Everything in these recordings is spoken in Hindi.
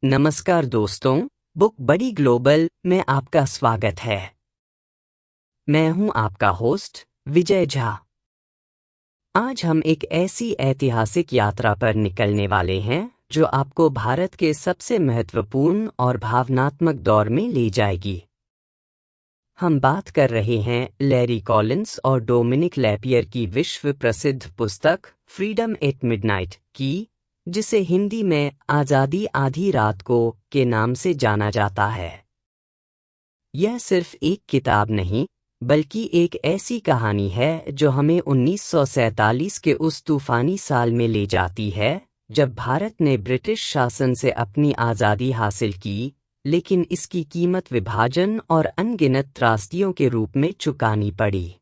नमस्कार दोस्तों, बुक बडी ग्लोबल में आपका स्वागत है। मैं हूं आपका होस्ट विजय झा। आज हम एक ऐसी ऐतिहासिक यात्रा पर निकलने वाले हैं जो आपको भारत के सबसे महत्वपूर्ण और भावनात्मक दौर में ले जाएगी। हम बात कर रहे हैं लैरी कॉलिंस और डोमिनिक लैपियर की विश्व प्रसिद्ध पुस्तक फ्रीडम एट मिडनाइट की, जिसे हिंदी में आज़ादी आधी रात को के नाम से जाना जाता है। यह सिर्फ एक किताब नहीं, बल्कि एक ऐसी कहानी है जो हमें 1947 के उस तूफानी साल में ले जाती है जब भारत ने ब्रिटिश शासन से अपनी आज़ादी हासिल की, लेकिन इसकी कीमत विभाजन और अनगिनत त्रासदियों के रूप में चुकानी पड़ी।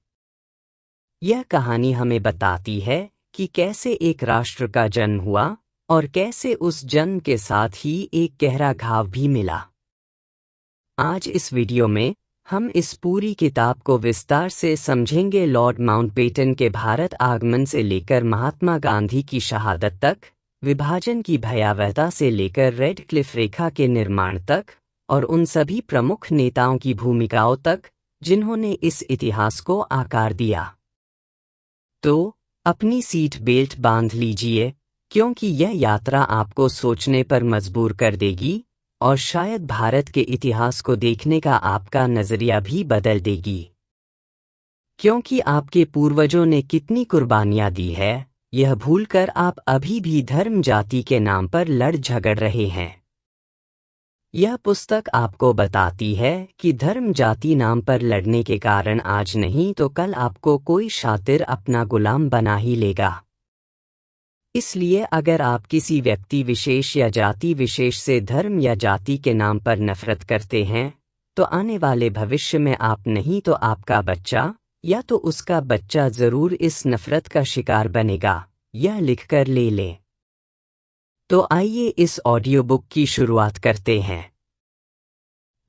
यह कहानी हमें बताती है कि कैसे एक राष्ट्र का जन्म हुआ और कैसे उस जन्म के साथ ही एक गहरा घाव भी मिला। आज इस वीडियो में हम इस पूरी किताब को विस्तार से समझेंगे। लॉर्ड माउंटबेटन के भारत आगमन से लेकर महात्मा गांधी की शहादत तक, विभाजन की भयावहता से लेकर रेड क्लिफ रेखा के निर्माण तक, और उन सभी प्रमुख नेताओं की भूमिकाओं तक जिन्होंने इस इतिहास को आकार दिया। तो अपनी सीट बेल्ट बांध लीजिए, क्योंकि यह यात्रा आपको सोचने पर मजबूर कर देगी और शायद भारत के इतिहास को देखने का आपका नजरिया भी बदल देगी। क्योंकि आपके पूर्वजों ने कितनी कुर्बानियां दी है, यह भूलकर आप अभी भी धर्म जाति के नाम पर लड़ झगड़ रहे हैं। यह पुस्तक आपको बताती है कि धर्म जाति नाम पर लड़ने के कारण आज नहीं तो कल आपको कोई शातिर अपना गुलाम बना ही लेगा। इसलिए अगर आप किसी व्यक्ति विशेष या जाति विशेष से धर्म या जाति के नाम पर नफरत करते हैं, तो आने वाले भविष्य में आप नहीं तो आपका बच्चा या तो उसका बच्चा जरूर इस नफरत का शिकार बनेगा। यह लिखकर ले लें। तो आइए इस ऑडियो बुक की शुरुआत करते हैं।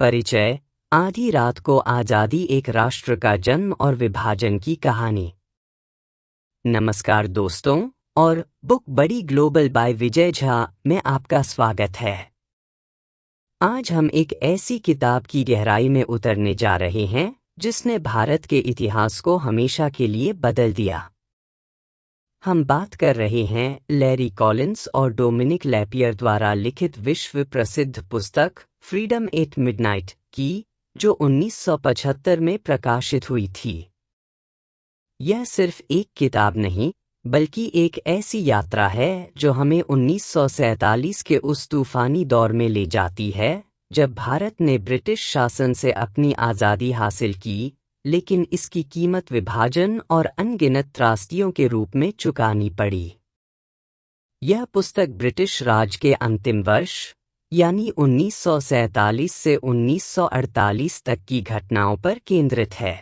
परिचय: आधी रात को आज़ादी, एक राष्ट्र का जन्म और विभाजन की कहानी। नमस्कार दोस्तों, और बुक बडी ग्लोबल बाय विजय झा में आपका स्वागत है। आज हम एक ऐसी किताब की गहराई में उतरने जा रहे हैं जिसने भारत के इतिहास को हमेशा के लिए बदल दिया। हम बात कर रहे हैं लैरी कॉलिंस और डोमिनिक लैपियर द्वारा लिखित विश्व प्रसिद्ध पुस्तक फ्रीडम एट मिडनाइट की, जो 1975 में प्रकाशित हुई थी। यह सिर्फ एक किताब नहीं, बल्कि एक ऐसी यात्रा है जो हमें 1947 के उस तूफानी दौर में ले जाती है जब भारत ने ब्रिटिश शासन से अपनी आज़ादी हासिल की, लेकिन इसकी कीमत विभाजन और अनगिनत त्रासदियों के रूप में चुकानी पड़ी। यह पुस्तक ब्रिटिश राज के अंतिम वर्ष यानी 1947 से 1948 तक की घटनाओं पर केंद्रित है।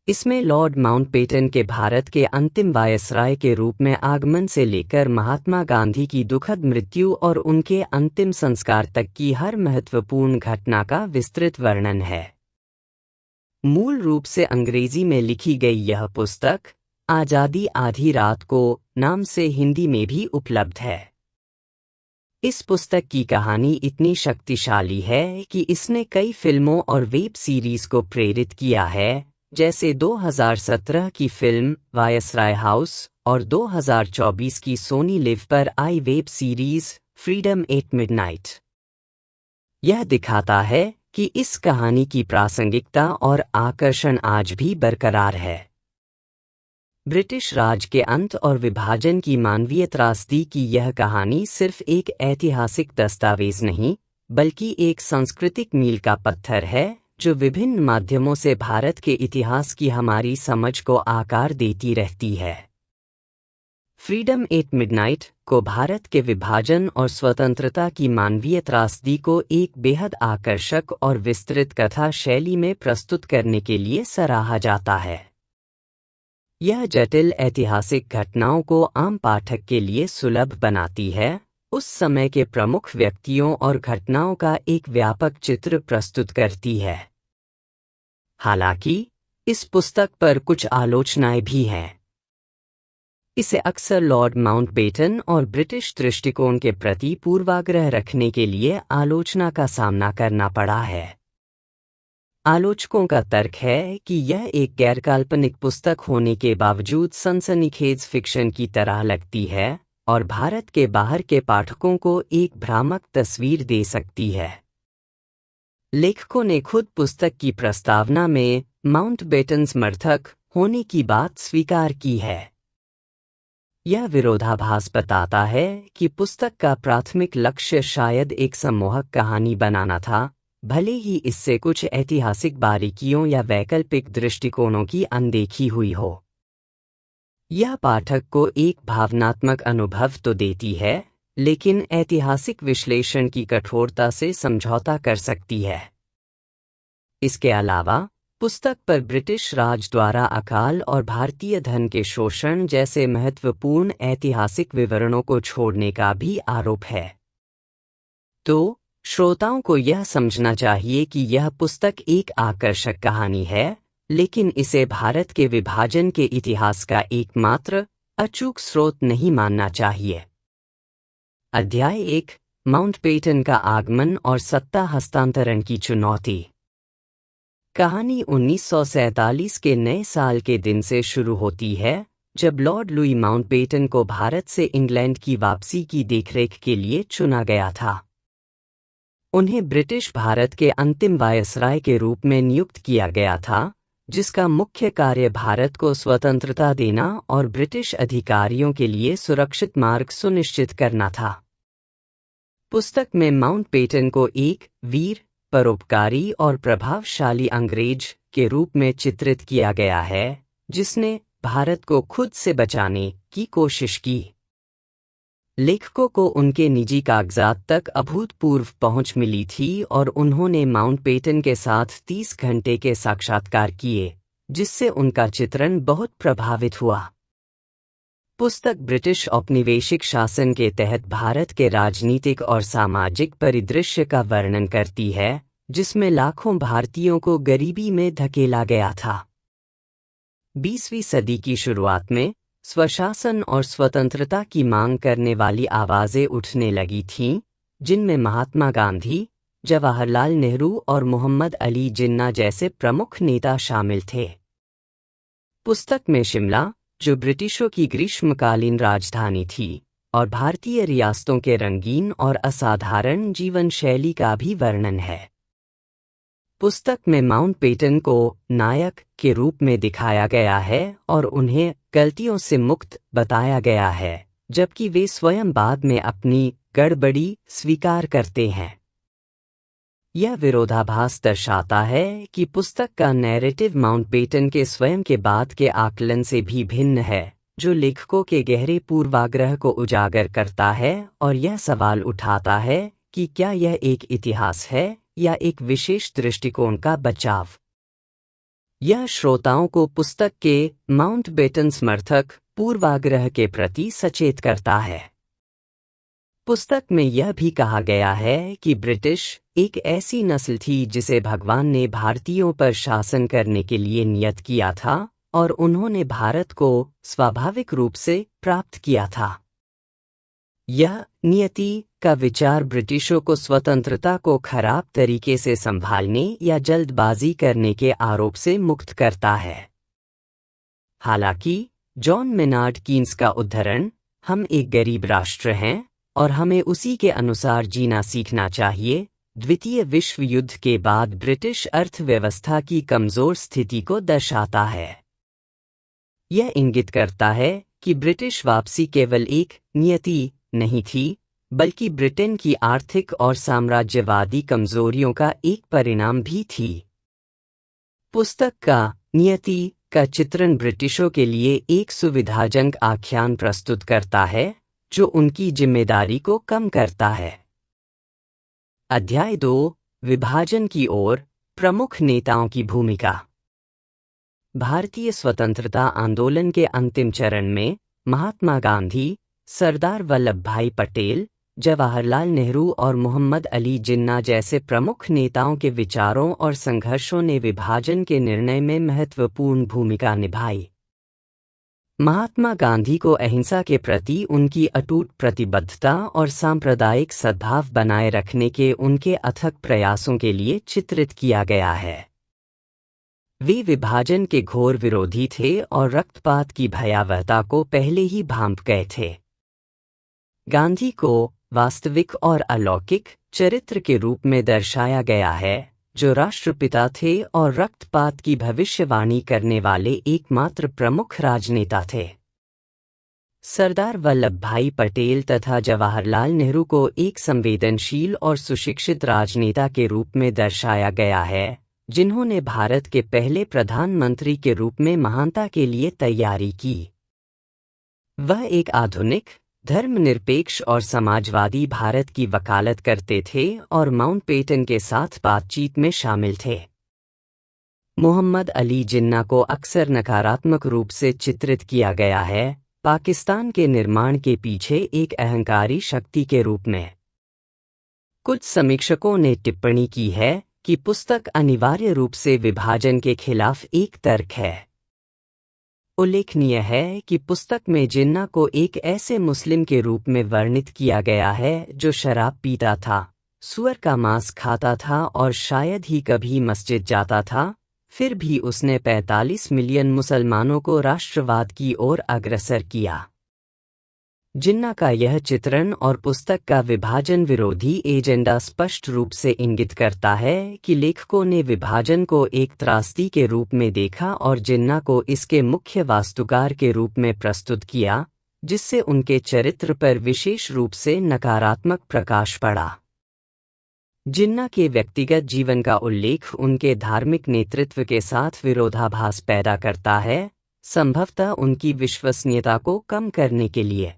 इसमें लॉर्ड माउंटबेटन के भारत के अंतिम वायसराय के रूप में आगमन से लेकर महात्मा गांधी की दुखद मृत्यु और उनके अंतिम संस्कार तक की हर महत्वपूर्ण घटना का विस्तृत वर्णन है। मूल रूप से अंग्रेजी में लिखी गई यह पुस्तक आज़ादी आधी रात को नाम से हिंदी में भी उपलब्ध है। इस पुस्तक की कहानी इतनी शक्तिशाली है कि इसने कई फिल्मों और वेब सीरीज को प्रेरित किया है, जैसे 2017 की फिल्म वायसराय हाउस और 2024 की सोनी लिव पर आई web series Freedom at Midnight. यह दिखाता है कि इस कहानी की प्रासंगिकता और आकर्षण आज भी बरकरार है। ब्रिटिश राज के अंत और विभाजन की मानवीय त्रासदी की यह कहानी सिर्फ एक ऐतिहासिक दस्तावेज नहीं, बल्कि एक सांस्कृतिक मील का पत्थर है जो विभिन्न माध्यमों से भारत के इतिहास की हमारी समझ को आकार देती रहती है। फ्रीडम एट मिडनाइट को भारत के विभाजन और स्वतंत्रता की मानवीय त्रासदी को एक बेहद आकर्षक और विस्तृत कथा शैली में प्रस्तुत करने के लिए सराहा जाता है। यह जटिल ऐतिहासिक घटनाओं को आम पाठक के लिए सुलभ बनाती है, उस समय के प्रमुख व्यक्तियों और घटनाओं का एक व्यापक चित्र प्रस्तुत करती है। हालांकि इस पुस्तक पर कुछ आलोचनाएं भी हैं। इसे अक्सर लॉर्ड माउंटबेटन और ब्रिटिश दृष्टिकोण के प्रति पूर्वाग्रह रखने के लिए आलोचना का सामना करना पड़ा है। आलोचकों का तर्क है कि यह एक गैरकाल्पनिक पुस्तक होने के बावजूद सनसनीखेज फिक्शन की तरह लगती है और भारत के बाहर के पाठकों को एक भ्रामक तस्वीर दे सकती है। लेखकों ने खुद पुस्तक की प्रस्तावना में माउंटबेटन समर्थक होने की बात स्वीकार की है। यह विरोधाभास बताता है कि पुस्तक का प्राथमिक लक्ष्य शायद एक सम्मोहक कहानी बनाना था, भले ही इससे कुछ ऐतिहासिक बारीकियों या वैकल्पिक दृष्टिकोणों की अनदेखी हुई हो। यह पाठक को एक भावनात्मक अनुभव तो देती है, लेकिन ऐतिहासिक विश्लेषण की कठोरता से समझौता कर सकती है। इसके अलावा पुस्तक पर ब्रिटिश राज द्वारा अकाल और भारतीय धन के शोषण जैसे महत्वपूर्ण ऐतिहासिक विवरणों को छोड़ने का भी आरोप है। तो श्रोताओं को यह समझना चाहिए कि यह पुस्तक एक आकर्षक कहानी है, लेकिन इसे भारत के विभाजन के इतिहास का एकमात्र अचूक स्रोत नहीं मानना चाहिए। अध्याय 1, माउंटबेटन का आगमन और सत्ता हस्तांतरण की चुनौती। कहानी 1947 के नए साल के दिन से शुरू होती है, जब लॉर्ड लुई माउंटबेटन को भारत से इंग्लैंड की वापसी की देखरेख के लिए चुना गया था। उन्हें ब्रिटिश भारत के अंतिम वायसराय के रूप में नियुक्त किया गया था, जिसका मुख्य कार्य भारत को स्वतंत्रता देना और ब्रिटिश अधिकारियों के लिए सुरक्षित मार्ग सुनिश्चित करना था। पुस्तक में माउंटबेटन को एक वीर, परोपकारी और प्रभावशाली अंग्रेज के रूप में चित्रित किया गया है, जिसने भारत को खुद से बचाने की कोशिश की। लेखकों को उनके निजी कागजात तक अभूतपूर्व पहुंच मिली थी और उन्होंने माउंटबेटन के साथ 30 घंटे के साक्षात्कार किए, जिससे उनका चित्रण बहुत प्रभावित हुआ। पुस्तक ब्रिटिश औपनिवेशिक शासन के तहत भारत के राजनीतिक और सामाजिक परिदृश्य का वर्णन करती है, जिसमें लाखों भारतीयों को गरीबी में धकेला गया था। 20वीं सदी की शुरुआत में स्वशासन और स्वतंत्रता की मांग करने वाली आवाजें उठने लगी थीं, जिनमें महात्मा गांधी, जवाहरलाल नेहरू और मोहम्मद अली जिन्ना जैसे प्रमुख नेता शामिल थे। पुस्तक में शिमला, जो ब्रिटिशों की ग्रीष्मकालीन राजधानी थी, और भारतीय रियासतों के रंगीन और असाधारण जीवन शैली का भी वर्णन है। पुस्तक में माउंटबेटन को नायक के रूप में दिखाया गया है और उन्हें गलतियों से मुक्त बताया गया है, जबकि वे स्वयं बाद में अपनी गड़बड़ी स्वीकार करते हैं। यह विरोधाभास दर्शाता है कि पुस्तक का नैरेटिव माउंटबेटन के स्वयं के बाद के आकलन से भी भिन्न है, जो लेखकों के गहरे पूर्वाग्रह को उजागर करता है और यह सवाल उठाता है कि क्या यह एक इतिहास है या एक विशेष दृष्टिकोण का बचाव। यह श्रोताओं को पुस्तक के माउंटबेटन समर्थक पूर्वाग्रह के प्रति सचेत करता है। पुस्तक में यह भी कहा गया है कि ब्रिटिश एक ऐसी नस्ल थी जिसे भगवान ने भारतीयों पर शासन करने के लिए नियत किया था और उन्होंने भारत को स्वाभाविक रूप से प्राप्त किया था। यह नियति का विचार ब्रिटिशों को स्वतंत्रता को खराब तरीके से संभालने या जल्दबाजी करने के आरोप से मुक्त करता है। हालांकि जॉन मेनार्ड कीन्स का उद्धरण, हम एक गरीब राष्ट्र हैं और हमें उसी के अनुसार जीना सीखना चाहिए, द्वितीय विश्व युद्ध के बाद ब्रिटिश अर्थव्यवस्था की कमजोर स्थिति को दर्शाता है। यह इंगित करता है कि ब्रिटिश वापसी केवल एक नियति नहीं थी, बल्कि ब्रिटेन की आर्थिक और साम्राज्यवादी कमजोरियों का एक परिणाम भी थी। पुस्तक का नियति का चित्रण ब्रिटिशों के लिए एक सुविधाजनक आख्यान प्रस्तुत करता है, जो उनकी जिम्मेदारी को कम करता है। अध्याय 2, विभाजन की ओर प्रमुख नेताओं की भूमिका। भारतीय स्वतंत्रता आंदोलन के अंतिम चरण में महात्मा गांधी, सरदार वल्लभ भाई पटेल, जवाहरलाल नेहरू और मोहम्मद अली जिन्ना जैसे प्रमुख नेताओं के विचारों और संघर्षों ने विभाजन के निर्णय में महत्वपूर्ण भूमिका निभाई। महात्मा गांधी को अहिंसा के प्रति उनकी अटूट प्रतिबद्धता और सांप्रदायिक सद्भाव बनाए रखने के उनके अथक प्रयासों के लिए चित्रित किया गया है। वे विभाजन के घोर विरोधी थे और रक्तपात की भयावहता को पहले ही भांप गए थे। गांधी को वास्तविक और अलौकिक चरित्र के रूप में दर्शाया गया है, जो राष्ट्रपिता थे और रक्तपात की भविष्यवाणी करने वाले एकमात्र प्रमुख राजनेता थे। सरदार वल्लभ भाई पटेल तथा जवाहरलाल नेहरू को एक संवेदनशील और सुशिक्षित राजनेता के रूप में दर्शाया गया है, जिन्होंने भारत के पहले प्रधानमंत्री के रूप में महानता के लिए तैयारी की। वह एक आधुनिक, धर्मनिरपेक्ष और समाजवादी भारत की वकालत करते थे और माउंटबेटन के साथ बातचीत में शामिल थे। मोहम्मद अली जिन्ना को अक्सर नकारात्मक रूप से चित्रित किया गया है, पाकिस्तान के निर्माण के पीछे एक अहंकारी शक्ति के रूप में। कुछ समीक्षकों ने टिप्पणी की है कि पुस्तक अनिवार्य रूप से विभाजन के खिलाफ एक तर्क है। उल्लेखनीय है कि पुस्तक में जिन्ना को एक ऐसे मुस्लिम के रूप में वर्णित किया गया है जो शराब पीता था, सूअर का मांस खाता था और शायद ही कभी मस्जिद जाता था, फिर भी उसने 45 मिलियन मुसलमानों को राष्ट्रवाद की ओर अग्रसर किया। जिन्ना का यह चित्रण और पुस्तक का विभाजन विरोधी एजेंडा स्पष्ट रूप से इंगित करता है कि लेखकों ने विभाजन को एक त्रासदी के रूप में देखा और जिन्ना को इसके मुख्य वास्तुकार के रूप में प्रस्तुत किया, जिससे उनके चरित्र पर विशेष रूप से नकारात्मक प्रकाश पड़ा। जिन्ना के व्यक्तिगत जीवन का उल्लेख उनके धार्मिक नेतृत्व के साथ विरोधाभास पैदा करता है, संभवतः उनकी विश्वसनीयता को कम करने के लिए।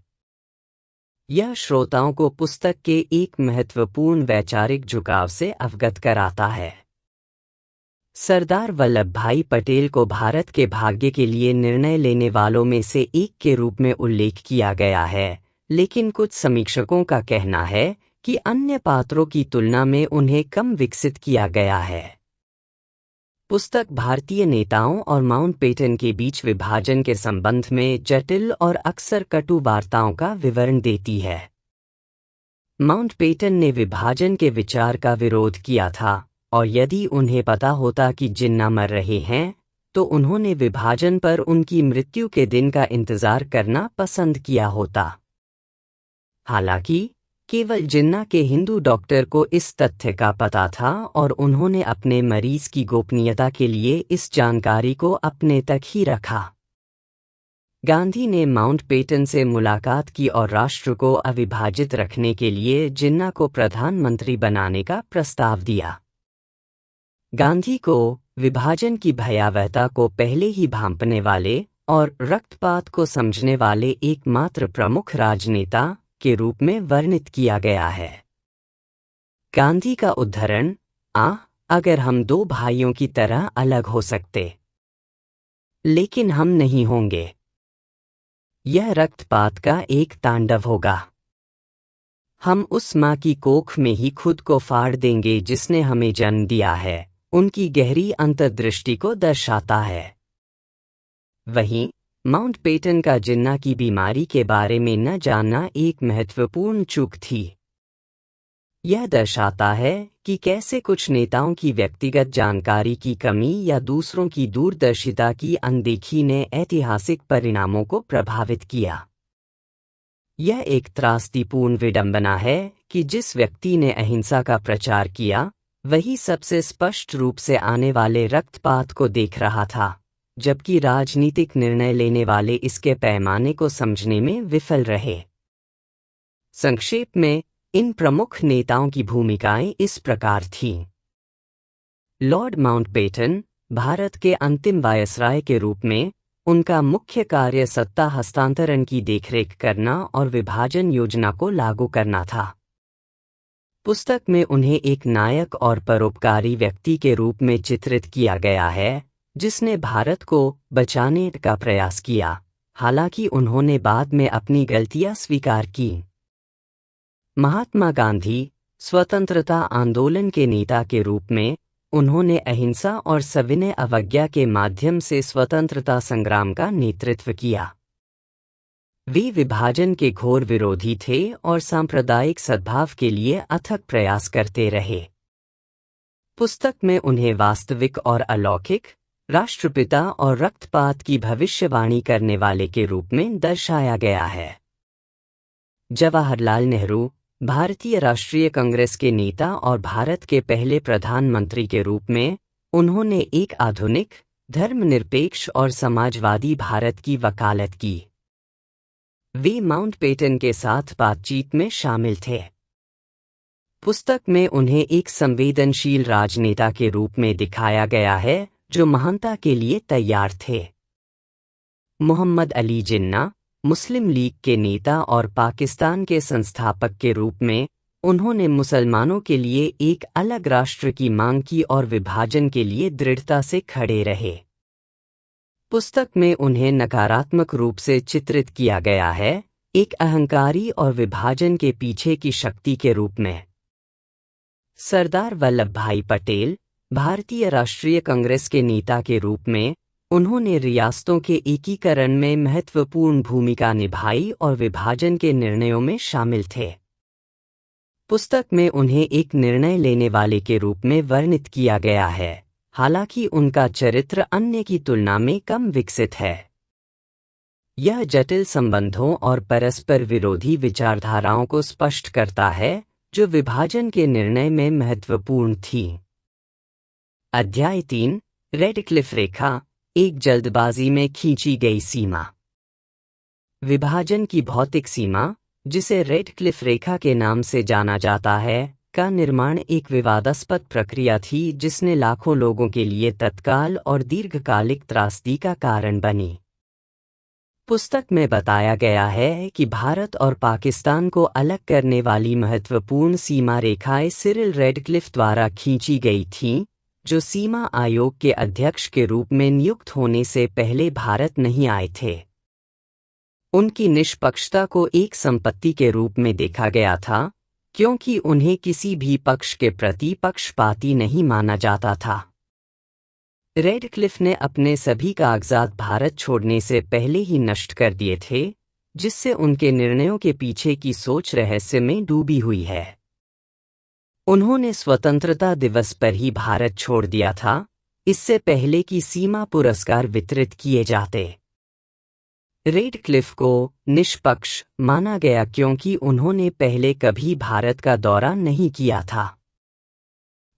यह श्रोताओं को पुस्तक के एक महत्वपूर्ण वैचारिक झुकाव से अवगत कराता है। सरदार वल्लभ भाई पटेल को भारत के भाग्य के लिए निर्णय लेने वालों में से एक के रूप में उल्लेख किया गया है, लेकिन कुछ समीक्षकों का कहना है कि अन्य पात्रों की तुलना में उन्हें कम विकसित किया गया है। पुस्तक भारतीय नेताओं और माउंटबेटन के बीच विभाजन के संबंध में जटिल और अक्सर कटु वार्ताओं का विवरण देती है। माउंटबेटन ने विभाजन के विचार का विरोध किया था, और यदि उन्हें पता होता कि जिन्ना मर रहे हैं, तो उन्होंने विभाजन पर उनकी मृत्यु के दिन का इंतजार करना पसंद किया होता। हालांकि केवल जिन्ना के हिंदू डॉक्टर को इस तथ्य का पता था और उन्होंने अपने मरीज की गोपनीयता के लिए इस जानकारी को अपने तक ही रखा। गांधी ने माउंटबेटन से मुलाकात की और राष्ट्र को अविभाजित रखने के लिए जिन्ना को प्रधानमंत्री बनाने का प्रस्ताव दिया। गांधी को विभाजन की भयावहता को पहले ही भांपने वाले और रक्तपात को समझने वाले एकमात्र प्रमुख राजनेता के रूप में वर्णित किया गया है। गांधी का उद्धरण, अगर हम दो भाइयों की तरह अलग हो सकते, लेकिन हम नहीं होंगे। यह रक्तपात का एक तांडव होगा। हम उस माँ की कोख में ही खुद को फाड़ देंगे जिसने हमें जन्म दिया है, उनकी गहरी अंतर्दृष्टि को दर्शाता है। वहीं माउंटबेटन का जिन्ना की बीमारी के बारे में न जानना एक महत्वपूर्ण चूक थी। यह दर्शाता है कि कैसे कुछ नेताओं की व्यक्तिगत जानकारी की कमी या दूसरों की दूरदर्शिता की अनदेखी ने ऐतिहासिक परिणामों को प्रभावित किया। यह एक त्रासदीपूर्ण विडंबना है कि जिस व्यक्ति ने अहिंसा का प्रचार किया, वही सबसे स्पष्ट रूप से आने वाले रक्तपात को देख रहा था, जबकि राजनीतिक निर्णय लेने वाले इसके पैमाने को समझने में विफल रहे। संक्षेप में, इन प्रमुख नेताओं की भूमिकाएं इस प्रकार थीं। लॉर्ड माउंटबेटन, भारत के अंतिम वायसराय के रूप में, उनका मुख्य कार्य सत्ता हस्तांतरण की देखरेख करना और विभाजन योजना को लागू करना था। पुस्तक में उन्हें एक नायक और परोपकारी व्यक्ति के रूप में चित्रित किया गया है, जिसने भारत को बचाने का प्रयास किया, हालांकि उन्होंने बाद में अपनी गलतियां स्वीकार की। महात्मा गांधी, स्वतंत्रता आंदोलन के नेता के रूप में, उन्होंने अहिंसा और सविनय अवज्ञा के माध्यम से स्वतंत्रता संग्राम का नेतृत्व किया। वे विभाजन के घोर विरोधी थे और सांप्रदायिक सद्भाव के लिए अथक प्रयास करते रहे। पुस्तक में उन्हें वास्तविक और अलौकिक, राष्ट्रपिता और रक्तपात की भविष्यवाणी करने वाले के रूप में दर्शाया गया है। जवाहरलाल नेहरू, भारतीय राष्ट्रीय कांग्रेस के नेता और भारत के पहले प्रधानमंत्री के रूप में, उन्होंने एक आधुनिक, धर्मनिरपेक्ष और समाजवादी भारत की वकालत की। वे माउंटबेटन के साथ बातचीत में शामिल थे। पुस्तक में उन्हें एक संवेदनशील राजनेता के रूप में दिखाया गया है जो महानता के लिए तैयार थे। मोहम्मद अली जिन्ना, मुस्लिम लीग के नेता और पाकिस्तान के संस्थापक के रूप में, उन्होंने मुसलमानों के लिए एक अलग राष्ट्र की मांग की और विभाजन के लिए दृढ़ता से खड़े रहे। पुस्तक में उन्हें नकारात्मक रूप से चित्रित किया गया है, एक अहंकारी और विभाजन के पीछे की शक्ति के रूप में। सरदार वल्लभ भाई पटेल, भारतीय राष्ट्रीय कांग्रेस के नेता के रूप में, उन्होंने रियासतों के एकीकरण में महत्वपूर्ण भूमिका निभाई और विभाजन के निर्णयों में शामिल थे। पुस्तक में उन्हें एक निर्णय लेने वाले के रूप में वर्णित किया गया है, हालांकि उनका चरित्र अन्य की तुलना में कम विकसित है। यह जटिल संबंधों और परस्पर विरोधी विचारधाराओं को स्पष्ट करता है जो विभाजन के निर्णय में महत्वपूर्ण थी। अध्याय 3, रेडक्लिफ रेखा, एक जल्दबाजी में खींची गई सीमा। विभाजन की भौतिक सीमा, जिसे रेडक्लिफ रेखा के नाम से जाना जाता है, का निर्माण एक विवादास्पद प्रक्रिया थी जिसने लाखों लोगों के लिए तत्काल और दीर्घकालिक त्रासदी का कारण बनी। पुस्तक में बताया गया है कि भारत और पाकिस्तान को अलग करने वाली महत्वपूर्ण सीमा रेखाएं सिरिल रेडक्लिफ द्वारा खींची गई थीं, जो सीमा आयोग के अध्यक्ष के रूप में नियुक्त होने से पहले भारत नहीं आए थे। उनकी निष्पक्षता को एक संपत्ति के रूप में देखा गया था, क्योंकि उन्हें किसी भी पक्ष के प्रति पक्षपाती नहीं माना जाता था। रेडक्लिफ ने अपने सभी कागजात भारत छोड़ने से पहले ही नष्ट कर दिए थे, जिससे उनके निर्णयों के पीछे की सोच रहस्य में डूबी हुई है। उन्होंने स्वतंत्रता दिवस पर ही भारत छोड़ दिया था, इससे पहले कि सीमा पुरस्कार वितरित किए जाते। रेडक्लिफ को निष्पक्ष माना गया क्योंकि उन्होंने पहले कभी भारत का दौरा नहीं किया था।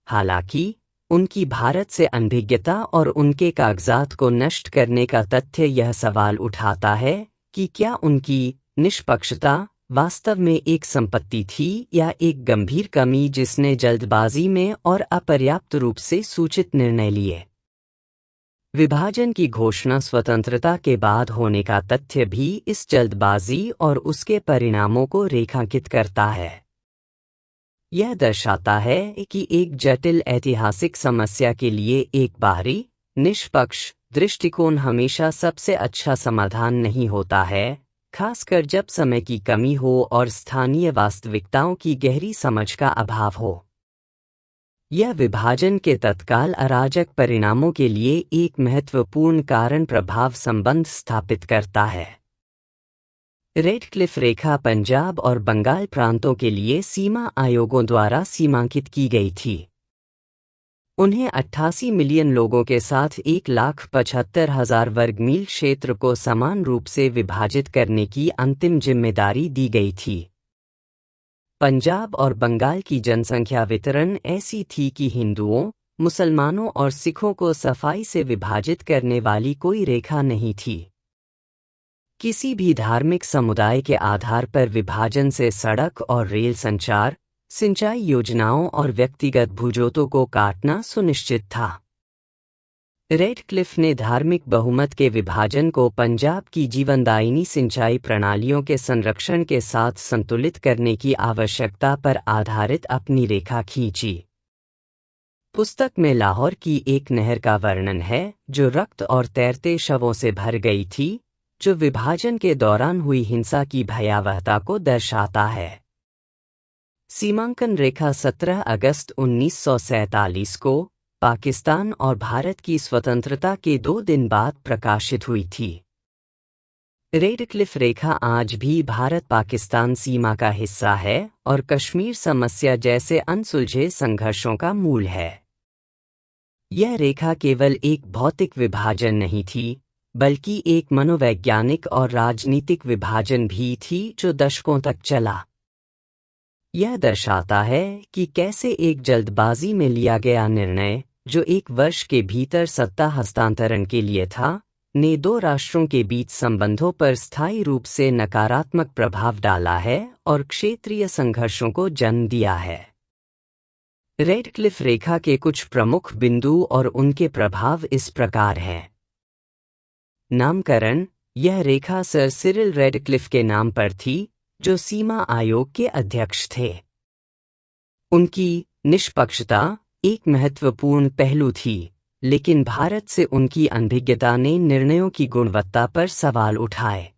हालांकि उनकी भारत से अनभिज्ञता और उनके कागजात को नष्ट करने का तथ्य यह सवाल उठाता है कि क्या उनकी निष्पक्षता वास्तव में एक संपत्ति थी या एक गंभीर कमी जिसने जल्दबाजी में और अपर्याप्त रूप से सूचित निर्णय लिए। विभाजन की घोषणा स्वतंत्रता के बाद होने का तथ्य भी इस जल्दबाजी और उसके परिणामों को रेखांकित करता है। यह दर्शाता है कि एक जटिल ऐतिहासिक समस्या के लिए एक बाहरी, निष्पक्ष दृष्टिकोण हमेशा सबसे अच्छा समाधान नहीं होता है, खासकर जब समय की कमी हो और स्थानीय वास्तविकताओं की गहरी समझ का अभाव हो। यह विभाजन के तत्काल अराजक परिणामों के लिए एक महत्वपूर्ण कारण प्रभाव संबंध स्थापित करता है। रेडक्लिफ रेखा पंजाब और बंगाल प्रांतों के लिए सीमा आयोगों द्वारा सीमांकित की गई थी। उन्हें 88 मिलियन लोगों के साथ 1,75,000 वर्ग मील क्षेत्र को समान रूप से विभाजित करने की अंतिम जिम्मेदारी दी गई थी। पंजाब और बंगाल की जनसंख्या वितरण ऐसी थी कि हिंदुओं, मुसलमानों और सिखों को सफाई से विभाजित करने वाली कोई रेखा नहीं थी। किसी भी धार्मिक समुदाय के आधार पर विभाजन से सड़क और रेल संचार, सिंचाई योजनाओं और व्यक्तिगत भूजोतों को काटना सुनिश्चित था। रेडक्लिफ ने धार्मिक बहुमत के विभाजन को पंजाब की जीवनदायिनी सिंचाई प्रणालियों के संरक्षण के साथ संतुलित करने की आवश्यकता पर आधारित अपनी रेखा खींची। पुस्तक में लाहौर की एक नहर का वर्णन है जो रक्त और तैरते शवों से भर गई थी, जो विभाजन के दौरान हुई हिंसा की भयावहता को दर्शाता है। सीमांकन रेखा 17 अगस्त 1947 को पाकिस्तान और भारत की स्वतंत्रता के 2 दिन बाद प्रकाशित हुई थी। रेड क्लिफ रेखा आज भी भारत पाकिस्तान सीमा का हिस्सा है और कश्मीर समस्या जैसे अनसुलझे संघर्षों का मूल है। यह रेखा केवल एक भौतिक विभाजन नहीं थी, बल्कि एक मनोवैज्ञानिक और राजनीतिक विभाजन भी थी जो दशकों तक चला। यह दर्शाता है कि कैसे एक जल्दबाजी में लिया गया निर्णय, जो एक वर्ष के भीतर सत्ता हस्तांतरण के लिए था, ने दो राष्ट्रों के बीच संबंधों पर स्थायी रूप से नकारात्मक प्रभाव डाला है और क्षेत्रीय संघर्षों को जन्म दिया है। रेड क्लिफ रेखा के कुछ प्रमुख बिंदु और उनके प्रभाव इस प्रकार हैं। नामकरण: यह रेखा सर सिरिल रेडक्लिफ के नाम पर थी, जो सीमा आयोग के अध्यक्ष थे। उनकी निष्पक्षता एक महत्वपूर्ण पहलू थी, लेकिन भारत से उनकी अनभिज्ञता ने निर्णयों की गुणवत्ता पर सवाल उठाए।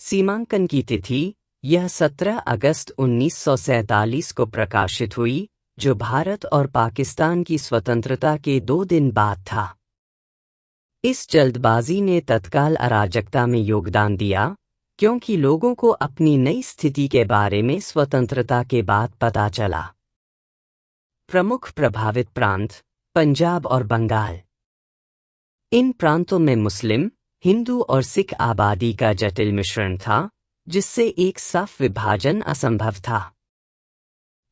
सीमांकन की तिथि: यह 17 अगस्त 1947 को प्रकाशित हुई, जो भारत और पाकिस्तान की स्वतंत्रता के 2 दिन बाद था। इस जल्दबाजी ने तत्काल अराजकता में योगदान दिया, क्योंकि लोगों को अपनी नई स्थिति के बारे में स्वतंत्रता के बाद पता चला। प्रमुख प्रभावित प्रांत: पंजाब और बंगाल। इन प्रांतों में मुस्लिम, हिंदू और सिख आबादी का जटिल मिश्रण था, जिससे एक साफ विभाजन असंभव था।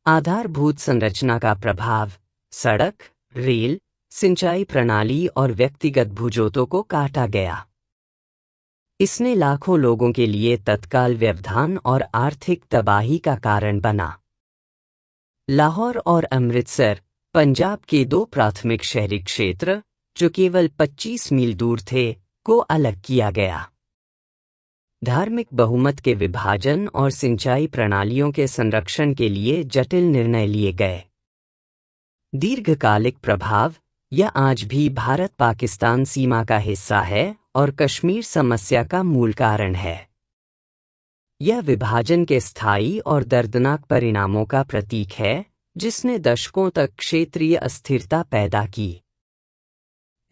आधारभूत संरचना का प्रभाव: सड़क, रेल, सिंचाई प्रणाली और व्यक्तिगत भूजोतों को काटा गया। इसने लाखों लोगों के लिए तत्काल व्यवधान और आर्थिक तबाही का कारण बना। लाहौर और अमृतसर, पंजाब के 2 प्राथमिक शहरी क्षेत्र, जो केवल 25 मील दूर थे, को अलग किया गया। धार्मिक बहुमत के विभाजन और सिंचाई प्रणालियों के संरक्षण के लिए जटिल निर्णय लिए गए। दीर्घकालिक प्रभाव: यह आज भी भारत-पाकिस्तान सीमा का हिस्सा है और कश्मीर समस्या का मूल कारण है। यह विभाजन के स्थायी और दर्दनाक परिणामों का प्रतीक है, जिसने दशकों तक क्षेत्रीय अस्थिरता पैदा की।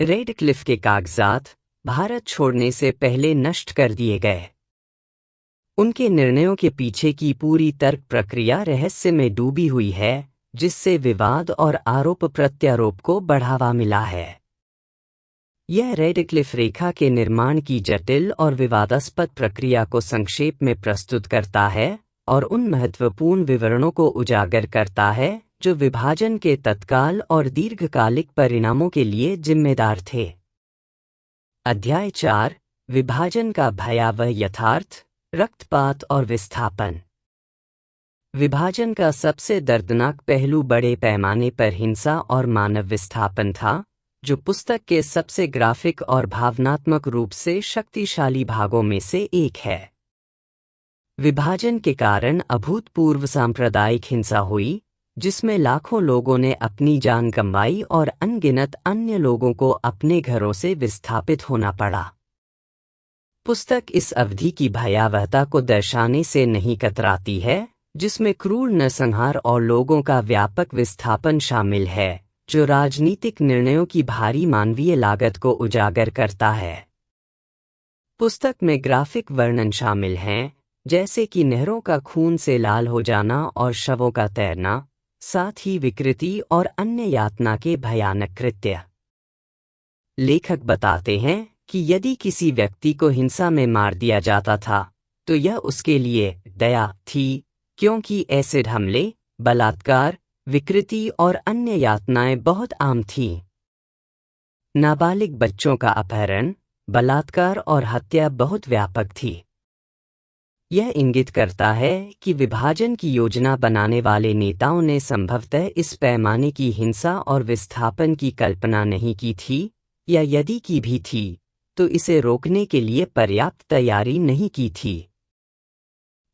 रेड क्लिफ के कागजात भारत छोड़ने से पहले नष्ट कर दिए गए। उनके निर्णयों के पीछे की पूरी तर्क प्रक्रिया रहस्य में डूबी हुई है, जिससे विवाद और आरोप प्रत्यारोप को बढ़ावा मिला है। यह रेड क्लिफ रेखा के निर्माण की जटिल और विवादास्पद प्रक्रिया को संक्षेप में प्रस्तुत करता है और उन महत्वपूर्ण विवरणों को उजागर करता है जो विभाजन के तत्काल और दीर्घकालिक परिणामों के लिए जिम्मेदार थे। अध्याय 4: विभाजन का भयावह यथार्थ, रक्तपात और विस्थापन। विभाजन का सबसे दर्दनाक पहलू बड़े पैमाने पर हिंसा और मानव विस्थापन था, जो पुस्तक के सबसे ग्राफिक और भावनात्मक रूप से शक्तिशाली भागों में से एक है। विभाजन के कारण अभूतपूर्व सांप्रदायिक हिंसा हुई, जिसमें लाखों लोगों ने अपनी जान गंवाई और अनगिनत अन्य लोगों को अपने घरों से विस्थापित होना पड़ा। पुस्तक इस अवधि की भयावहता को दर्शाने से नहीं कतराती है, जिसमें क्रूर नरसंहार और लोगों का व्यापक विस्थापन शामिल है, जो राजनीतिक निर्णयों की भारी मानवीय लागत को उजागर करता है। पुस्तक में ग्राफिक वर्णन शामिल हैं, जैसे कि नहरों का खून से लाल हो जाना और शवों का तैरना, साथ ही विकृति और अन्य यातना के भयानक कृत्य। लेखक बताते हैं कि यदि किसी व्यक्ति को हिंसा में मार दिया जाता था, तो यह उसके लिए दया थी, क्योंकि एसिड हमले, बलात्कार, विकृति और अन्य यातनाएं बहुत आम थीं। नाबालिग बच्चों का अपहरण, बलात्कार और हत्या बहुत व्यापक थी। यह इंगित करता है कि विभाजन की योजना बनाने वाले नेताओं ने संभवतः इस पैमाने की हिंसा और विस्थापन की कल्पना नहीं की थी, या यदि की भी थी, तो इसे रोकने के लिए पर्याप्त तैयारी नहीं की थी।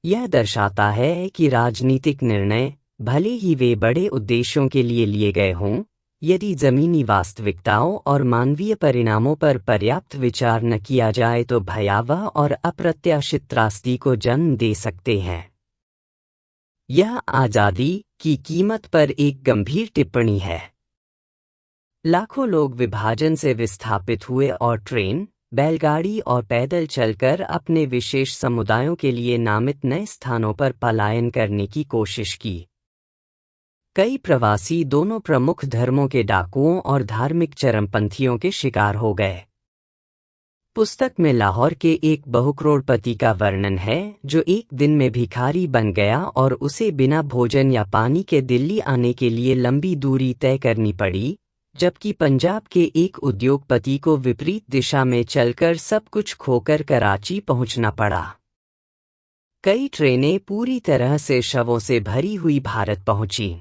यह दर्शाता है कि राजनीतिक निर्णय, भले ही वे बड़े उद्देश्यों के लिए लिए गए हों, यदि जमीनी वास्तविकताओं और मानवीय परिणामों पर पर्याप्त विचार न किया जाए तो भयावह और अप्रत्याशित त्रासदी को जन्म दे सकते हैं। यह आज़ादी की कीमत पर एक गंभीर टिप्पणी है। लाखों लोग विभाजन से विस्थापित हुए और ट्रेन, बैलगाड़ी और पैदल चलकर अपने विशेष समुदायों के लिए नामित नए स्थानों पर पलायन करने की कोशिश की। कई प्रवासी दोनों प्रमुख धर्मों के डाकुओं और धार्मिक चरमपंथियों के शिकार हो गए। पुस्तक में लाहौर के एक बहुकरोड़पति का वर्णन है जो एक दिन में भिखारी बन गया और उसे बिना भोजन या पानी के दिल्ली आने के लिए लंबी दूरी तय करनी पड़ी, जबकि पंजाब के एक उद्योगपति को विपरीत दिशा में चलकर सब कुछ खोकर कराची पहुंचना पड़ा। कई ट्रेनें पूरी तरह से शवों से भरी हुई भारत पहुंची।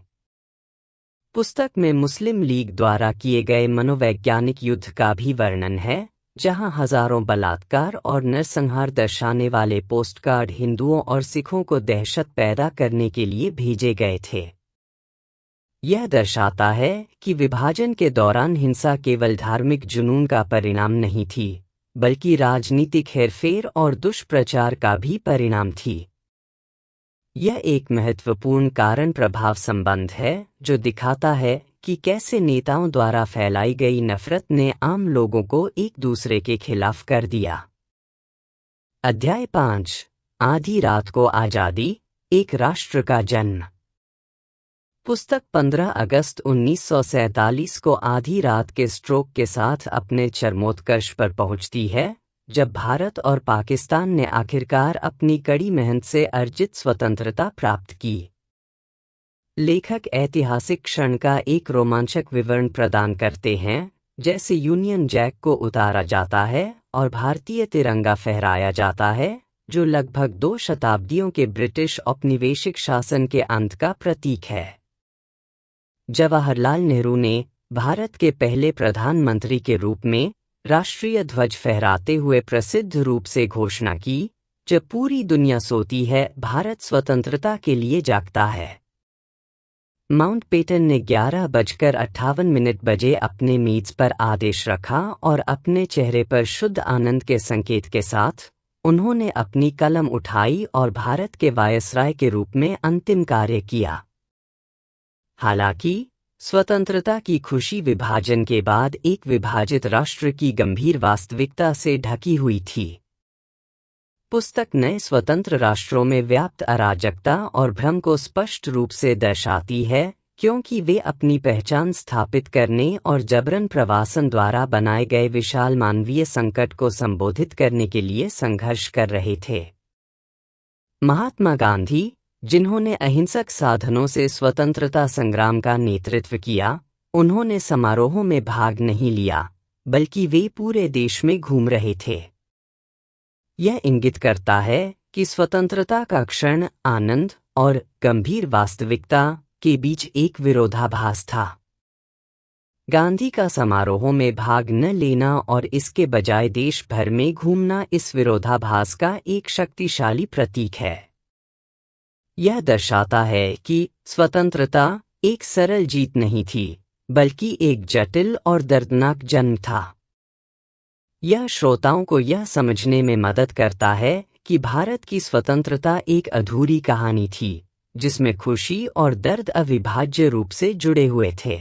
पुस्तक में मुस्लिम लीग द्वारा किए गए मनोवैज्ञानिक युद्ध का भी वर्णन है, जहां हजारों बलात्कार और नरसंहार दर्शाने वाले पोस्टकार्ड हिंदुओं और सिखों को दहशत पैदा करने के लिए भेजे गए थे। यह दर्शाता है कि विभाजन के दौरान हिंसा केवल धार्मिक जुनून का परिणाम नहीं थी, बल्कि राजनीतिक हेरफेर और दुष्प्रचार का भी परिणाम थी। यह एक महत्वपूर्ण कारण प्रभाव संबंध है जो दिखाता है कि कैसे नेताओं द्वारा फैलाई गई नफरत ने आम लोगों को एक दूसरे के खिलाफ कर दिया। अध्याय 5, आधी रात को आजादी, एक राष्ट्र का जन्म। पुस्तक 15 अगस्त 1947 को आधी रात के स्ट्रोक के साथ अपने चरमोत्कर्ष पर पहुंचती है, जब भारत और पाकिस्तान ने आखिरकार अपनी कड़ी मेहनत से अर्जित स्वतंत्रता प्राप्त की। लेखक ऐतिहासिक क्षण का एक रोमांचक विवरण प्रदान करते हैं, जैसे यूनियन जैक को उतारा जाता है और भारतीय तिरंगा फहराया जाता है, जो लगभग 2 शताब्दियों के ब्रिटिश औपनिवेशिक शासन के अंत का प्रतीक है। जवाहरलाल नेहरू ने भारत के पहले प्रधानमंत्री के रूप में राष्ट्रीय ध्वज फहराते हुए प्रसिद्ध रूप से घोषणा की, जब पूरी दुनिया सोती है, भारत स्वतंत्रता के लिए जागता है। माउंटबेटन ने 11:58 बजे अपने मेज पर आदेश रखा और अपने चेहरे पर शुद्ध आनंद के संकेत के साथ उन्होंने अपनी कलम उठाई और भारत के वायसराय के रूप में अंतिम कार्य किया। हालांकि स्वतंत्रता की खुशी विभाजन के बाद एक विभाजित राष्ट्र की गंभीर वास्तविकता से ढकी हुई थी। पुस्तक नए स्वतंत्र राष्ट्रों में व्याप्त अराजकता और भ्रम को स्पष्ट रूप से दर्शाती है, क्योंकि वे अपनी पहचान स्थापित करने और जबरन प्रवासन द्वारा बनाए गए विशाल मानवीय संकट को संबोधित करने के लिए संघर्ष कर रहे थे। महात्मा गांधी, जिन्होंने अहिंसक साधनों से स्वतंत्रता संग्राम का नेतृत्व किया, उन्होंने समारोहों में भाग नहीं लिया, बल्कि वे पूरे देश में घूम रहे थे। यह इंगित करता है कि स्वतंत्रता का क्षण आनंद और गंभीर वास्तविकता के बीच एक विरोधाभास था। गांधी का समारोहों में भाग न लेना और इसके बजाय देश भर में घूमना इस विरोधाभास का एक शक्तिशाली प्रतीक है। यह दर्शाता है कि स्वतंत्रता एक सरल जीत नहीं थी, बल्कि एक जटिल और दर्दनाक जन्म था। यह श्रोताओं को यह समझने में मदद करता है कि भारत की स्वतंत्रता एक अधूरी कहानी थी, जिसमें खुशी और दर्द अविभाज्य रूप से जुड़े हुए थे।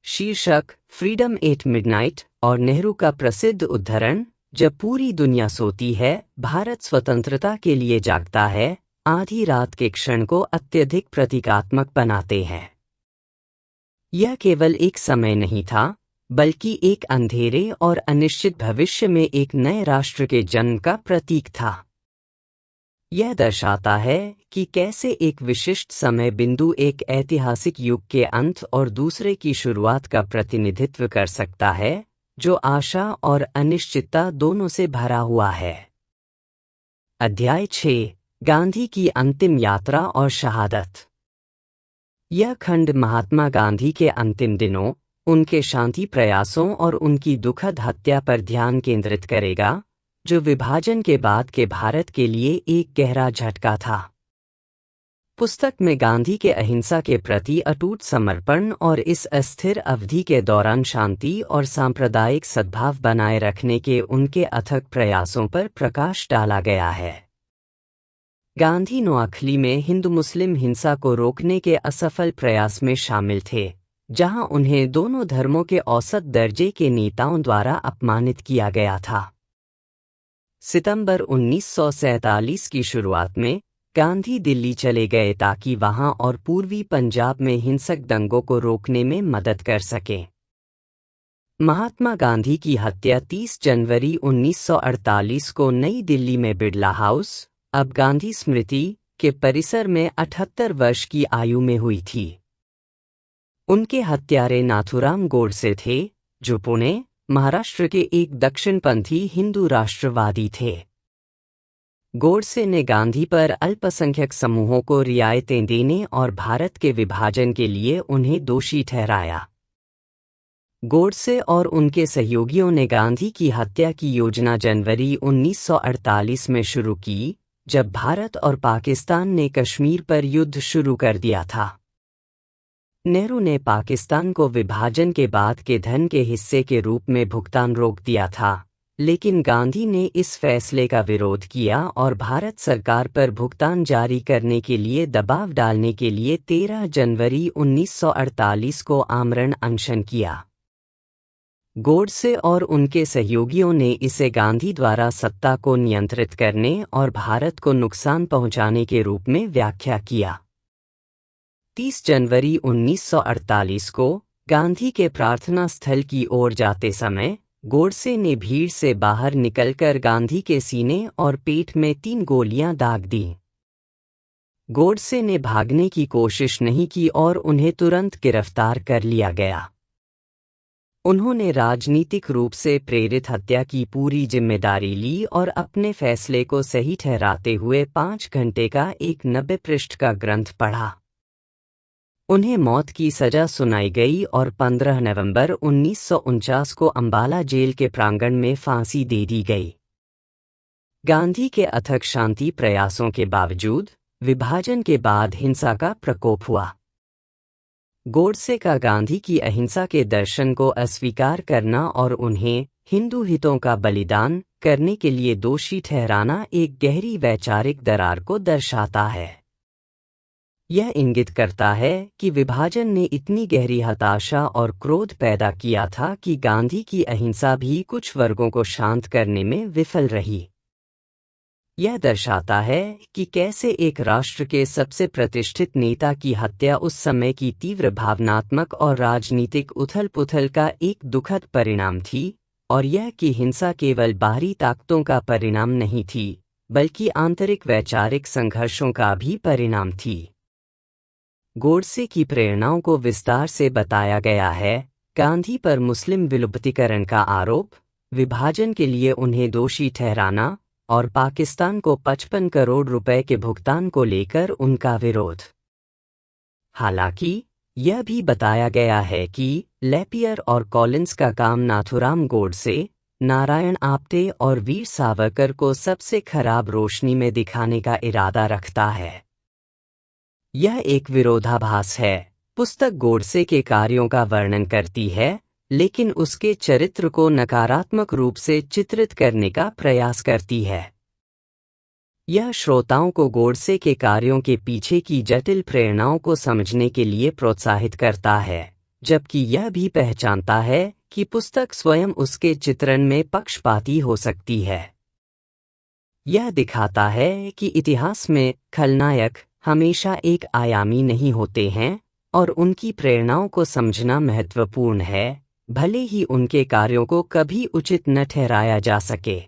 शीर्षक फ्रीडम एट मिडनाइट और नेहरू का प्रसिद्ध उद्धरण, जब पूरी दुनिया सोती है, भारत स्वतंत्रता के लिए जागता है, आधी रात के क्षण को अत्यधिक प्रतीकात्मक बनाते हैं। यह केवल एक समय नहीं था, बल्कि एक अंधेरे और अनिश्चित भविष्य में एक नए राष्ट्र के जन्म का प्रतीक था। यह दर्शाता है कि कैसे एक विशिष्ट समय बिंदु एक ऐतिहासिक युग के अंत और दूसरे की शुरुआत का प्रतिनिधित्व कर सकता है, जो आशा और अनिश्चितता दोनों से भरा हुआ है। अध्याय 6, गांधी की अंतिम यात्रा और शहादत। यह खंड महात्मा गांधी के अंतिम दिनों, उनके शांति प्रयासों और उनकी दुखद हत्या पर ध्यान केंद्रित करेगा, जो विभाजन के बाद के भारत के लिए एक गहरा झटका था। पुस्तक में गांधी के अहिंसा के प्रति अटूट समर्पण और इस अस्थिर अवधि के दौरान शांति और सांप्रदायिक सद्भाव बनाए रखने के उनके अथक प्रयासों पर प्रकाश डाला गया है। गांधी नोआखली में हिंदू मुस्लिम हिंसा को रोकने के असफल प्रयास में शामिल थे, जहां उन्हें दोनों धर्मों के औसत दर्जे के नेताओं द्वारा अपमानित किया गया था। सितंबर 1947 की शुरुआत में गांधी दिल्ली चले गए ताकि वहां और पूर्वी पंजाब में हिंसक दंगों को रोकने में मदद कर सकें। महात्मा गांधी की हत्या 30 जनवरी 1948 को नई दिल्ली में बिड़ला हाउस, अब गांधी स्मृति, के परिसर में 78 वर्ष की आयु में हुई थी। उनके हत्यारे नाथूराम गोडसे थे, जो पुणे, महाराष्ट्र के एक दक्षिणपंथी हिंदू राष्ट्रवादी थे। गोडसे ने गांधी पर अल्पसंख्यक समूहों को रियायतें देने और भारत के विभाजन के लिए उन्हें दोषी ठहराया। गोडसे और उनके सहयोगियों ने गांधी की हत्या की योजना जनवरी 1948 में शुरू की, जब भारत और पाकिस्तान ने कश्मीर पर युद्ध शुरू कर दिया था। नेहरू ने पाकिस्तान को विभाजन के बाद के धन के हिस्से के रूप में भुगतान रोक दिया था, लेकिन गांधी ने इस फैसले का विरोध किया और भारत सरकार पर भुगतान जारी करने के लिए दबाव डालने के लिए 13 जनवरी 1948 को आमरण अनशन किया। गोडसे और उनके सहयोगियों ने इसे गांधी द्वारा सत्ता को नियंत्रित करने और भारत को नुकसान पहुंचाने के रूप में व्याख्या किया। 30 जनवरी 1948 को गांधी के प्रार्थना स्थल की ओर जाते समय गोडसे ने भीड़ से बाहर निकलकर गांधी के सीने और पेट में 3 गोलियां दाग दी। गोडसे ने भागने की कोशिश नहीं की और उन्हें तुरंत गिरफ्तार कर लिया गया। उन्होंने राजनीतिक रूप से प्रेरित हत्या की पूरी जिम्मेदारी ली और अपने फैसले को सही ठहराते हुए 5 घंटे का एक 90 पृष्ठ का ग्रंथ पढ़ा। उन्हें मौत की सजा सुनाई गई और 15 नवंबर 1949 को अंबाला जेल के प्रांगण में फांसी दे दी गई। गांधी के अथक शांति प्रयासों के बावजूद विभाजन के बाद हिंसा का प्रकोप हुआ। गोडसे का गांधी की अहिंसा के दर्शन को अस्वीकार करना और उन्हें हिंदू हितों का बलिदान करने के लिए दोषी ठहराना एक गहरी वैचारिक दरार को दर्शाता है। यह इंगित करता है कि विभाजन ने इतनी गहरी हताशा और क्रोध पैदा किया था कि गांधी की अहिंसा भी कुछ वर्गों को शांत करने में विफल रही। यह दर्शाता है कि कैसे एक राष्ट्र के सबसे प्रतिष्ठित नेता की हत्या उस समय की तीव्र भावनात्मक और राजनीतिक उथल-पुथल का एक दुखद परिणाम थी, और यह कि हिंसा केवल बाहरी ताकतों का परिणाम नहीं थी, बल्कि आंतरिक वैचारिक संघर्षों का भी परिणाम थी। गोडसे की प्रेरणाओं को विस्तार से बताया गया है। गांधी पर मुस्लिम विलुप्तीकरण का आरोप, विभाजन के लिए उन्हें दोषी ठहराना और पाकिस्तान को 55 करोड़ रुपए के भुगतान को लेकर उनका विरोध। हालांकि यह भी बताया गया है कि लैपियर और कॉलिंस का काम नाथूराम गोडसे, नारायण आप्टे और वीर सावरकर को सबसे खराब रोशनी में दिखाने का इरादा रखता है। यह एक विरोधाभास है। पुस्तक गोडसे के कार्यों का वर्णन करती है, लेकिन उसके चरित्र को नकारात्मक रूप से चित्रित करने का प्रयास करती है। यह श्रोताओं को गोडसे के कार्यों के पीछे की जटिल प्रेरणाओं को समझने के लिए प्रोत्साहित करता है, जबकि यह भी पहचानता है कि पुस्तक स्वयं उसके चित्रण में पक्षपाती हो सकती है। यह दिखाता है कि इतिहास में खलनायक हमेशा एक आयामी नहीं होते हैं और उनकी प्रेरणाओं को समझना महत्वपूर्ण है, भले ही उनके कार्यों को कभी उचित न ठहराया जा सके।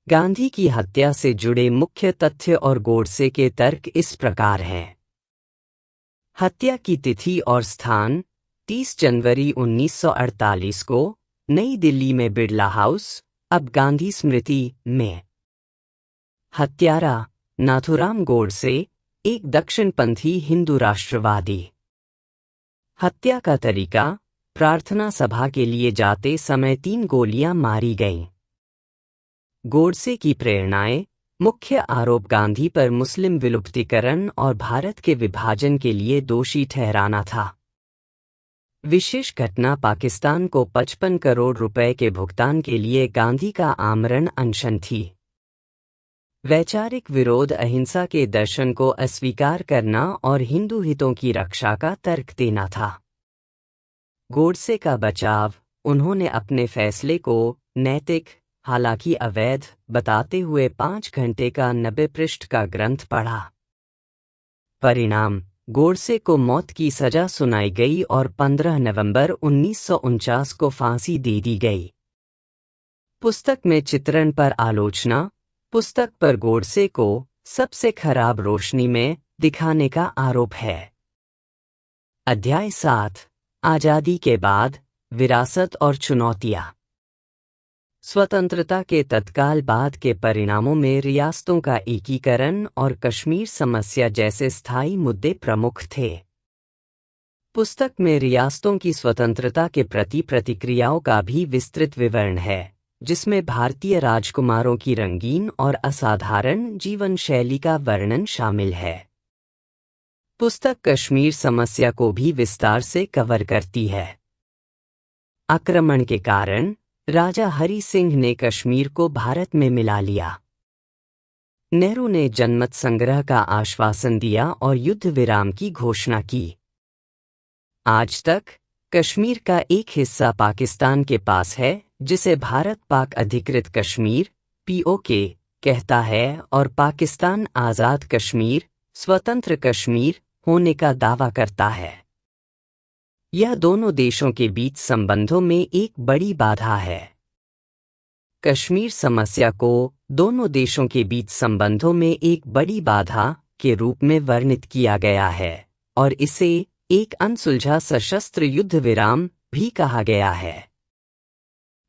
गांधी की हत्या से जुड़े मुख्य तथ्य और गोडसे के तर्क इस प्रकार हैं। हत्या की तिथि और स्थान 30 जनवरी 1948 को नई दिल्ली में बिड़ला हाउस, अब गांधी स्मृति में। हत्यारा नाथूराम गोडसे, एक दक्षिणपंथी हिंदू राष्ट्रवादी। हत्या का तरीका, प्रार्थना सभा के लिए जाते समय 3 गोलियां मारी गईं। गोडसे की प्रेरणाएं, मुख्य आरोप गांधी पर मुस्लिम विलुप्तीकरण और भारत के विभाजन के लिए दोषी ठहराना था। विशेष घटना पाकिस्तान को 55 करोड़ रुपए के भुगतान के लिए गांधी का आमरण अनशन थी। वैचारिक विरोध अहिंसा के दर्शन को अस्वीकार करना और हिंदू हितों की रक्षा का तर्क देना था। गोडसे का बचाव। उन्होंने अपने फैसले को नैतिक, हालांकि अवैध, बताते हुए 5 घंटे का 90 पृष्ठ का ग्रंथ पढ़ा। परिणाम, गोडसे को मौत की सजा सुनाई गई और 15 नवंबर 1949 को फांसी दे दी गई। पुस्तक में चित्रण पर आलोचना। पुस्तक पर गोडसे को सबसे खराब रोशनी में दिखाने का आरोप है। अध्याय 7, आजादी के बाद विरासत और चुनौतियां। स्वतंत्रता के तत्काल बाद के परिणामों में रियासतों का एकीकरण और कश्मीर समस्या जैसे स्थायी मुद्दे प्रमुख थे। पुस्तक में रियासतों की स्वतंत्रता के प्रति प्रतिक्रियाओं का भी विस्तृत विवरण है, जिसमें भारतीय राजकुमारों की रंगीन और असाधारण जीवन शैली का वर्णन शामिल है। पुस्तक कश्मीर समस्या को भी विस्तार से कवर करती है। आक्रमण के कारण राजा हरि सिंह ने कश्मीर को भारत में मिला लिया। नेहरू ने जनमत संग्रह का आश्वासन दिया और युद्ध विराम की घोषणा की। आज तक कश्मीर का एक हिस्सा पाकिस्तान के पास है, जिसे भारत पाक अधिकृत कश्मीर (POK) कहता है, और पाकिस्तान आज़ाद कश्मीर, स्वतंत्र कश्मीर होने का दावा करता है। यह दोनों देशों के बीच संबंधों में एक बड़ी बाधा है। कश्मीर समस्या को दोनों देशों के बीच संबंधों में एक बड़ी बाधा के रूप में वर्णित किया गया है, और इसे एक अनसुलझा सशस्त्र युद्ध विराम भी कहा गया है।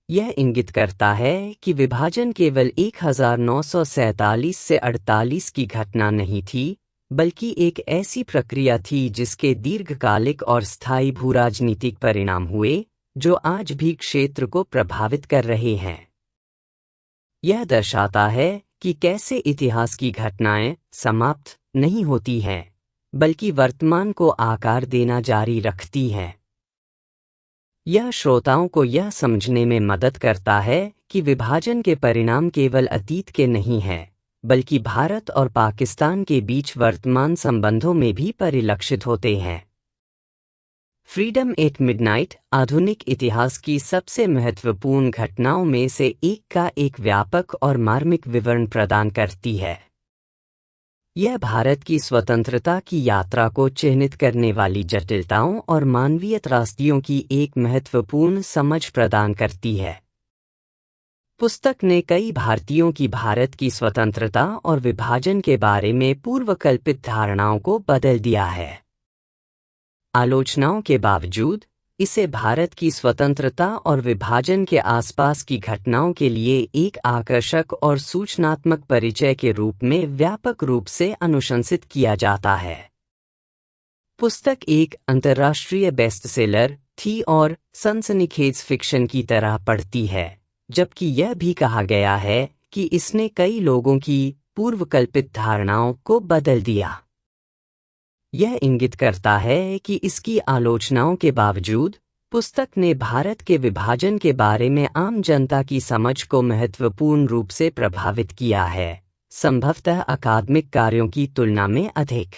यह इंगित करता है कि विभाजन केवल 1947 से 48 की घटना नहीं थी, बल्कि एक ऐसी प्रक्रिया थी जिसके दीर्घकालिक और स्थायी भूराजनीतिक परिणाम हुए, जो आज भी क्षेत्र को प्रभावित कर रहे हैं। यह दर्शाता है कि कैसे इतिहास की घटनाएं समाप्त नहीं होती हैं, बल्कि वर्तमान को आकार देना जारी रखती हैं। यह श्रोताओं को यह समझने में मदद करता है कि विभाजन के परिणाम केवल अतीत के नहीं हैं, बल्कि भारत और पाकिस्तान के बीच वर्तमान संबंधों में भी परिलक्षित होते हैं। फ्रीडम एट मिडनाइट आधुनिक इतिहास की सबसे महत्वपूर्ण घटनाओं में से एक का एक व्यापक और मार्मिक विवरण प्रदान करती है। यह भारत की स्वतंत्रता की यात्रा को चिह्नित करने वाली जटिलताओं और मानवीय त्रासदियों की एक महत्वपूर्ण समझ प्रदान करती है। पुस्तक ने कई भारतीयों की भारत की स्वतंत्रता और विभाजन के बारे में पूर्वकल्पित धारणाओं को बदल दिया है। आलोचनाओं के बावजूद, इसे भारत की स्वतंत्रता और विभाजन के आसपास की घटनाओं के लिए एक आकर्षक और सूचनात्मक परिचय के रूप में व्यापक रूप से अनुशंसित किया जाता है। पुस्तक एक अंतर्राष्ट्रीय बेस्टसेलर थी और सनसनीखेज फिक्शन की तरह पढ़ती है, जबकि यह भी कहा गया है कि इसने कई लोगों की पूर्वकल्पित धारणाओं को बदल दिया। यह इंगित करता है कि इसकी आलोचनाओं के बावजूद, पुस्तक ने भारत के विभाजन के बारे में आम जनता की समझ को महत्वपूर्ण रूप से प्रभावित किया है, संभवतः अकादमिक कार्यों की तुलना में अधिक।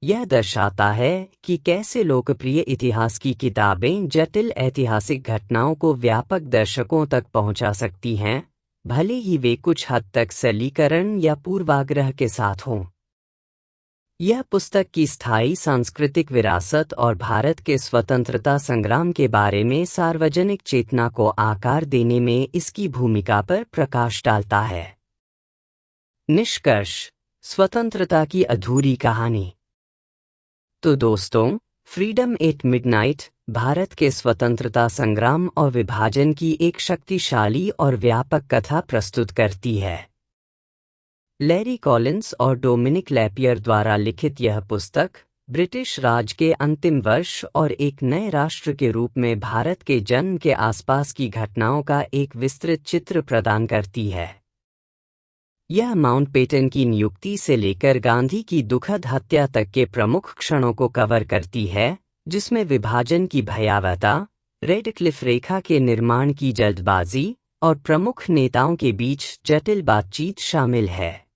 यह दर्शाता है कि कैसे लोकप्रिय इतिहास की किताबें जटिल ऐतिहासिक घटनाओं को व्यापक दर्शकों तक पहुंचा सकती हैं, भले ही वे कुछ हद तक सरलीकरण या पूर्वाग्रह के साथ हों। यह पुस्तक की स्थायी सांस्कृतिक विरासत और भारत के स्वतंत्रता संग्राम के बारे में सार्वजनिक चेतना को आकार देने में इसकी भूमिका पर प्रकाश डालता है। निष्कर्ष: स्वतंत्रता की अधूरी कहानी। तो दोस्तों, फ्रीडम एट मिडनाइट भारत के स्वतंत्रता संग्राम और विभाजन की एक शक्तिशाली और व्यापक कथा प्रस्तुत करती है। लैरी कॉलिंस और डोमिनिक लैपियर द्वारा लिखित यह पुस्तक ब्रिटिश राज के अंतिम वर्ष और एक नए राष्ट्र के रूप में भारत के जन्म के आसपास की घटनाओं का एक विस्तृत चित्र प्रदान करती है। यह माउंटबेटन की नियुक्ति से लेकर गांधी की दुखद हत्या तक के प्रमुख क्षणों को कवर करती है, जिसमें विभाजन की भयावहता, रेडक्लिफ रेखा के निर्माण की जल्दबाजी और प्रमुख नेताओं के बीच जटिल बातचीत शामिल है।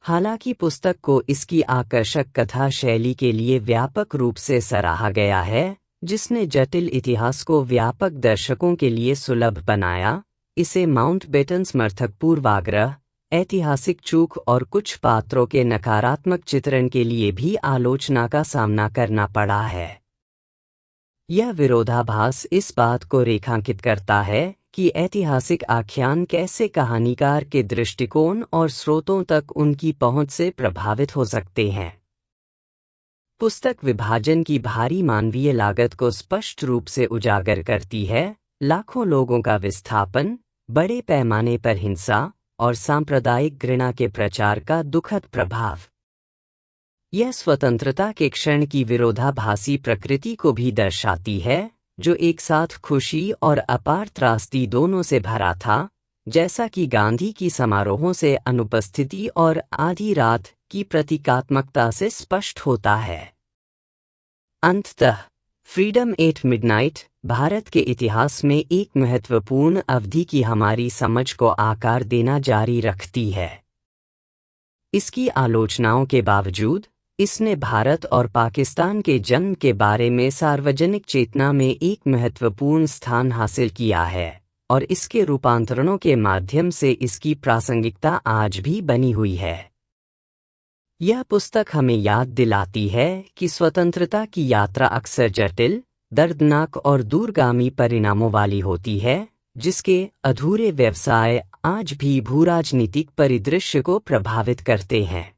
हालांकि पुस्तक को इसकी आकर्षक कथा शैली के लिए व्यापक रूप से सराहा गया है, जिसने जटिल इतिहास को व्यापक दर्शकों के लिए सुलभ बनाया। इसे माउंटबेटन समर्थक पूर्वाग्रह, ऐतिहासिक चूक और कुछ पात्रों के नकारात्मक चित्रण के लिए भी आलोचना का सामना करना पड़ा है। यह विरोधाभास इस बात को रेखांकित करता है कि ऐतिहासिक आख्यान कैसे कहानीकार के दृष्टिकोण और स्रोतों तक उनकी पहुंच से प्रभावित हो सकते हैं। पुस्तक विभाजन की भारी मानवीय लागत को स्पष्ट रूप से उजागर करती है। लाखों लोगों का विस्थापन, बड़े पैमाने पर हिंसा और सांप्रदायिक घृणा के प्रचार का दुखद प्रभाव। यह स्वतंत्रता के क्षण की विरोधाभासी प्रकृति को भी दर्शाती है, जो एक साथ खुशी और अपार त्रासदी दोनों से भरा था, जैसा कि गांधी की समारोहों से अनुपस्थिति और आधी रात की प्रतीकात्मकता से स्पष्ट होता है। अंततः फ्रीडम एट मिडनाइट भारत के इतिहास में एक महत्वपूर्ण अवधि की हमारी समझ को आकार देना जारी रखती है। इसकी आलोचनाओं के बावजूद इसने भारत और पाकिस्तान के जन्म के बारे में सार्वजनिक चेतना में एक महत्वपूर्ण स्थान हासिल किया है, और इसके रूपांतरणों के माध्यम से इसकी प्रासंगिकता आज भी बनी हुई है। यह पुस्तक हमें याद दिलाती है कि स्वतंत्रता की यात्रा अक्सर जटिल, दर्दनाक और दूरगामी परिणामों वाली होती है, जिसके अधूरे व्यवसाय आज भी भूराजनीतिक परिदृश्य को प्रभावित करते हैं।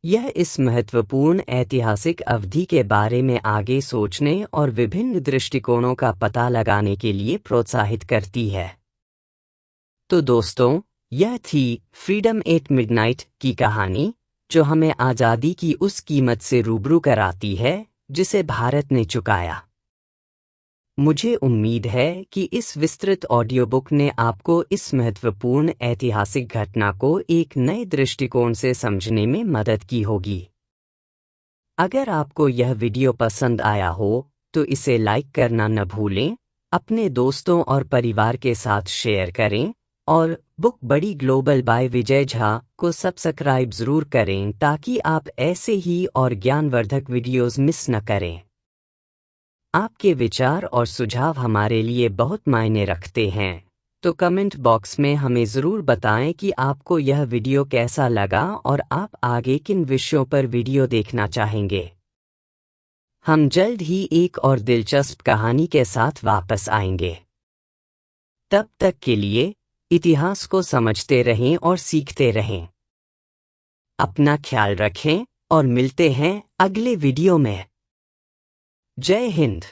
यह इस महत्वपूर्ण ऐतिहासिक अवधि के बारे में आगे सोचने और विभिन्न दृष्टिकोणों का पता लगाने के लिए प्रोत्साहित करती है। तो दोस्तों, यह थी फ्रीडम एट मिडनाइट की कहानी, जो हमें आज़ादी की उस कीमत से रूबरू कराती है जिसे भारत ने चुकाया। मुझे उम्मीद है कि इस विस्तृत ऑडियो बुक ने आपको इस महत्वपूर्ण ऐतिहासिक घटना को एक नए दृष्टिकोण से समझने में मदद की होगी। अगर आपको यह वीडियो पसंद आया हो तो इसे लाइक करना न भूलें, अपने दोस्तों और परिवार के साथ शेयर करें, और बुक बड़ी ग्लोबल बाय विजय झा को सब्सक्राइब ज़रूर करें ताकि आप ऐसे ही और ज्ञानवर्धक वीडियोस मिस न करें। आपके विचार और सुझाव हमारे लिए बहुत मायने रखते हैं, तो कमेंट बॉक्स में हमें ज़रूर बताएं कि आपको यह वीडियो कैसा लगा और आप आगे किन विषयों पर वीडियो देखना चाहेंगे। हम जल्द ही एक और दिलचस्प कहानी के साथ वापस आएंगे। तब तक के लिए इतिहास को समझते रहें और सीखते रहें। अपना ख्याल रखें और मिलते हैं अगले वीडियो में। जय हिंद।